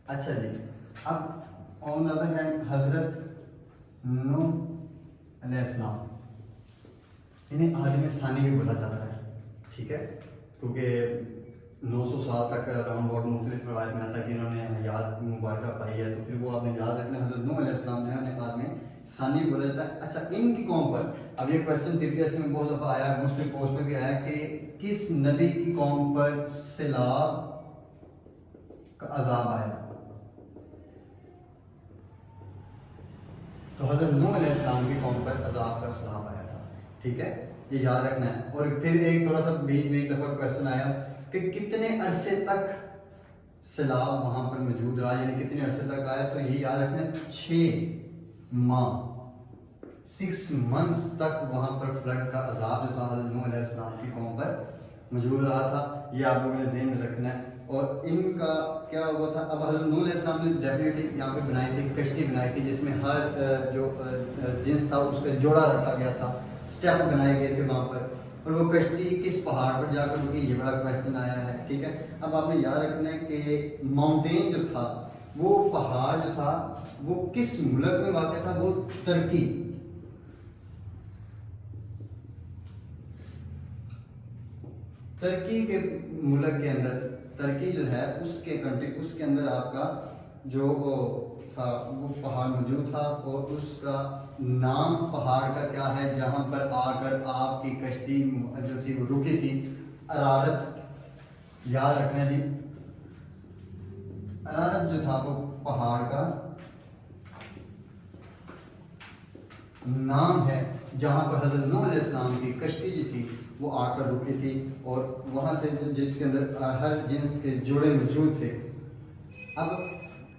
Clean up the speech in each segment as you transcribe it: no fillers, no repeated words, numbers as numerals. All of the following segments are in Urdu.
اچھا جی، اب آن ادر ہینڈ حضرت نوح علیہ السلام انہیں عالم ثانی بھی بولا جاتا ہے، ٹھیک ہے، کیونکہ 900 سال تک راؤنڈ اباؤٹ مختلف روایت میں آتا ہے کہ انہوں نے حیات مبارکہ پائی ہے، تو پھر وہ آپ نے یاد رکھنا حضرت نوح علیہ السلام نے انہیں عالم ثانی بولا جاتا ہے۔ اچھا، ان کی قوم پر اب یہ کویشچن PPSC میں بہت دفعہ آیا ہے، مسلم پوسٹ میں بھی آیا کہ کس نبی کی قوم پر سیلاب کا عذاب آیا؟ تو حضرت نوح علیہ السلام کی قوم پر عذاب کا سیلاب آیا تھا، ٹھیک ہے، یہ یاد رکھنا ہے۔ اور پھر ایک تھوڑا سا بیچ میں ایک دفعہ کویشچن آیا کہ کتنے عرصے تک سیلاب وہاں پر موجود رہا، یعنی کتنے عرصے تک آیا، تو یہ یاد رکھنا ہے 6 ماہ 6 months تک وہاں پر فلڈ کا عذاب جو تھا حضرت نوح علیہ السلام کی قوم پر موجود رہا تھا، یہ آپ لوگوں نے ذہن میں رکھنا ہے۔ اور ان کا کیا ہوا تھا، اب حضرت نوح علیہ السلام نے ڈیفینیٹلی یہاں پہ بنائی تھی کشتی بنائی تھی جس میں ہر جو جنس تھا اس کا جوڑا رکھا گیا تھا، اسٹیپ بنائے گئے تھے وہاں پر، اور وہ کشتی کس پہاڑ پر جا کر رکی، یہ بڑا کویشچن آیا ہے، ٹھیک ہے۔ اب آپ نے یاد رکھنا ہے کہ ماؤنٹین جو تھا، وہ پہاڑ جو تھا وہ کس ملک میں واقع تھا، وہ ترکی، ترکی کے ملک کے اندر، ترکی جو ہے اس کے کنٹری، اس کے اندر آپ کا جو تھا وہ پہاڑ موجود تھا، اور اس کا نام پہاڑ کا کیا ہے جہاں پر آ کر آپ کی کشتی جو تھی وہ رکی تھی، ارارت، یاد رکھنا جی، ارارت جو تھا وہ پہاڑ کا نام ہے جہاں پر حضرت نوح علیہ السلام کی کشتی جو تھی وہ آ کر رکی تھی، اور وہاں سے جس کے اندر ہر جنس کے جوڑے موجود تھے۔ اب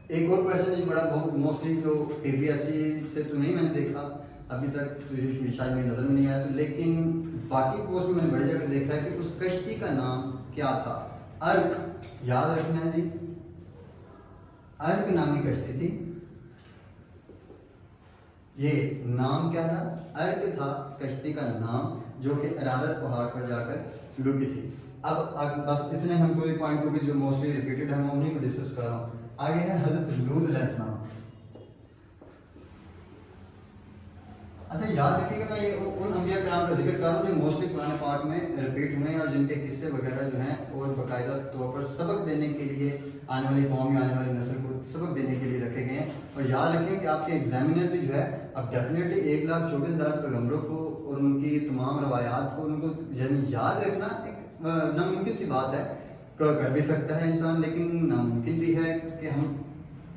ایک اور کویشچن جو بڑا بہت موسٹلی جو PPSC سے تو نہیں میں نے دیکھا ابھی تک، تو یہ شاید میری نظر میں نہیں آیا، تو لیکن باقی پوسٹ میں نے بڑی جگہ دیکھا ہے کہ اس کشتی کا نام کیا تھا، ارک، یاد رکھنا ہے جی، ارک نامی کشتی تھی، یہ نام کیا تھا، ارک تھا کشتی کا نام، جو کہ ارارت پہاڑ پر جا کر رکی تھی۔ اب بس اتنے ہم کوئی پوائنٹ کو جو موسٹلی ریپیٹڈ ہے میں انہیں کو ڈسکس کر رہا ہوں۔ آگے ہے حضرت لوط علیہ السلام۔ اچھا یاد رکھیے گا، میں یہ ان انبیاء کرام کا ذکر کر رہا ہوں جو موسٹلی قرآن پاک میں ریپیٹ ہوئے ہیں، اور جن کے قصے وغیرہ جو ہیں اور باقاعدہ طور پر سبق دینے کے لیے آنے والی قوم یا آنے والی نسل کو سبق دینے کے لیے رکھے گئے ہیں۔ اور یاد رکھیں کہ آپ کے ایگزامینر بھی جو ہے اب ڈیفینیٹلی 1,24,000 پیغمبروں کو اور ان کی تمام روایات کو ان کو یعنی یاد رکھنا ایک ناممکن سی بات ہے، کر بھی سکتا ہے انسان، لیکن ناممکن بھی ہے کہ ہم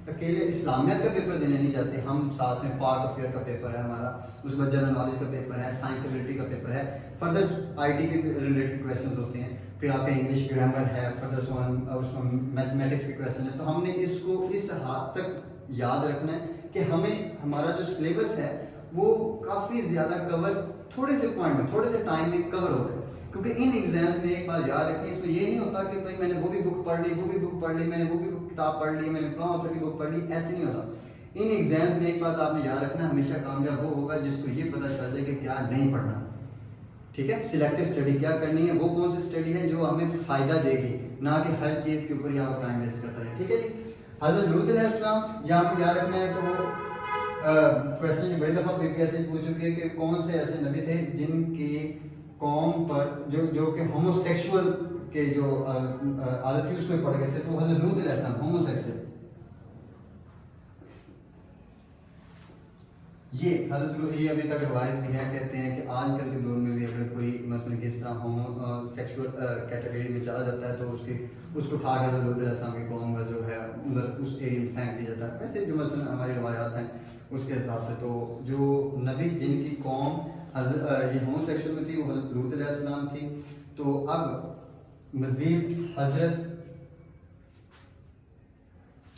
اکیلے اسلامیات کا پیپر دینے نہیں جاتے، ہم ساتھ میں پارٹ افیئر کا پیپر ہے ہمارا، اس میں جنرل نالج کا پیپر ہے، سائنس ایبلٹی کا پیپر ہے، فردر IT کے ریلیٹڈ کویشچنز ہوتے ہیں، پھر آپ کا انگلش گرامر ہے، فردر اس میں میتھمیٹکس کے کویشچن ہے۔ تو ہم نے اس کو اس حد تک یاد رکھنا ہے کہ ہمیں ہمارا جو سلیبس ہے وہ کافی زیادہ کور تھوڑے سے پوائنٹ میں تھوڑے سے ٹائم میں کور ہو جائے، کیونکہ ان ایگزام میں ایک بات یاد رکھیں، اس میں یہ نہیں ہوتا کہ بھائی میں نے وہ بھی بک پڑھ لی، وہ بھی بک پڑھ لی، میں نے وہ بھی کتاب پڑھ لی، میں نے فلاں آتھر کی بک پڑھ لی، ایسے نہیں ہوتا۔ ان ایگزامس میں ایک بات آپ نے یاد رکھنا، ہمیشہ کامیاب وہ ہوگا جس کو یہ پتہ چل جائے کہ کیا نہیں پڑھنا، ٹھیک ہے، سلیکٹو اسٹڈی کیا کرنی ہے، وہ کون سی اسٹڈی ہے جو ہمیں فائدہ دے گی، نہ کہ ہر چیز کے اوپر یہاں ٹائم ویسٹ کرتا رہے، ٹھیک ہے جی۔ حضرت لوط علیہ السلام یہاں پہ یاد رکھنا ہے، تو وہ کویشچن بڑی دفعہ PPSC پوچھ چکی ہے کہ کون سے ایسے نبی تھے جن کی قوم پر جو کہ ہومو سیکشول کے جو عادت تھی اس میں پڑ گئے تھے، تو حضرت لوط علیہ السلام ہومو سیکشول، یہ حضرت لوط، یہ ابھی تک روایت بھی ہے، کہتے ہیں کہ آج کل کے دور میں بھی اگر کوئی مثلا کس طرح ہومو سیکشول کیٹیگری میں چلا جاتا ہے تو اس کو اٹھا کے حضرت لوط علیہ السلام کی قوم کا جو ہے ادھر اس ایریا میں پھینک دیا جاتا ہے۔ ویسے جو مثلا ہماری روایات ہیں اس کے حساب سے تو جو نبی جن کی قوم یہ ہومو سیکشول میں تھی وہ حضرت لوط علیہ السلام تھی۔ تو اب مزید حضرت،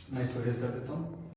میں اس کو ریز کر دیتا ہوں۔